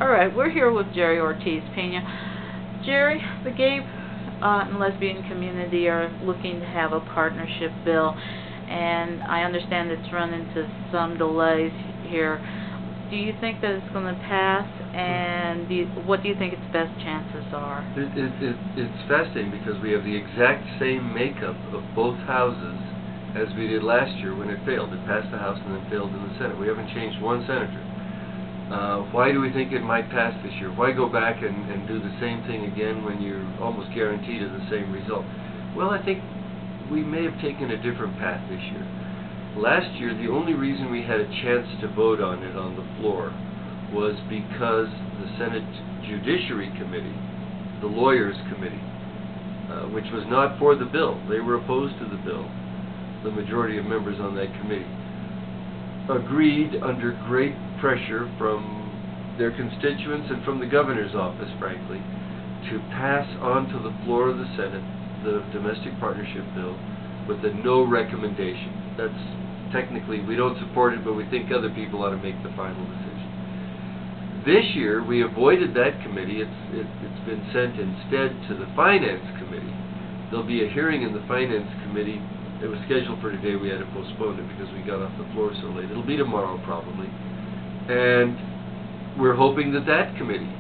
Alright, we're here with Jerry Ortiz, Pino. Jerry, the gay and lesbian community are looking to have a partnership bill, and I understand it's run into some delays here. Do you think that it's going to pass, and what do you think its best chances are? It's fascinating because we have the exact same makeup of both houses as we did last year when it failed. It passed the House and then failed in the Senate. We haven't changed one senator. Why do we think it might pass this year? Why go back and do the same thing again when you're almost guaranteed of the same result? Well, I think we may have taken a different path this year. Last year, the only reason we had a chance to vote on it on the floor was because the Senate Judiciary Committee, the Lawyers Committee, which was not for the bill. They were opposed to the bill. The majority of members on that committee agreed under great pressure from their constituents and from the governor's office, frankly, to pass onto the floor of the Senate the domestic partnership bill with a no recommendation. That's technically, we don't support it, but we think other people ought to make the final decision. This year, we avoided that committee. It's been sent instead to the Finance Committee. There'll be a hearing in the Finance Committee. It was scheduled for today. We had to postpone it because we got off the floor so late. It'll be tomorrow probably. And we're hoping that that committee,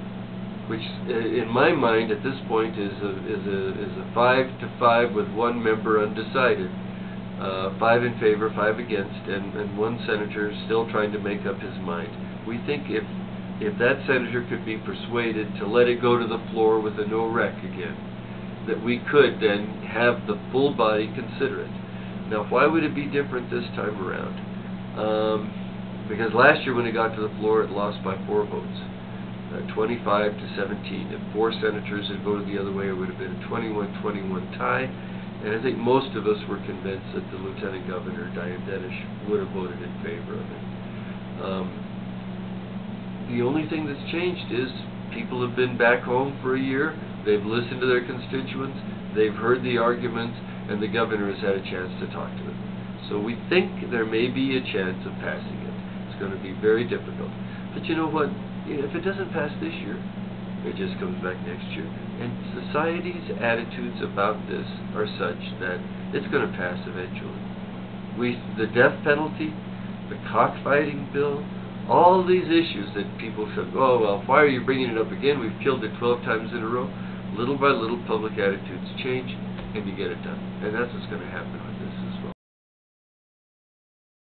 which in my mind at this point is a 5-5 with one member undecided, 5 in favor, 5 against, and one senator still trying to make up his mind. We think if that senator could be persuaded to let it go to the floor with a no rec again, that we could then have the full body consider it. Now, why would it be different this time around? Because last year when it got to the floor, it lost by 4 votes, 25 to 17. If 4 senators had voted the other way, it would have been a 21-21 tie. And I think most of us were convinced that the Lieutenant Governor, Diane Dennis, would have voted in favor of it. The only thing that's changed is people have been back home for a year. They've listened to their constituents. They've heard the arguments. And the governor has had a chance to talk to them. So we think there may be a chance of passing it. It's going to be very difficult. But you know what? If it doesn't pass this year, it just comes back next year. And society's attitudes about this are such that it's going to pass eventually. The death penalty, the cockfighting bill, all these issues that people said, oh, well, why are you bringing it up again? We've killed it 12 times in a row. Little by little, public attitudes change, and you get it done. And that's what's going to happen.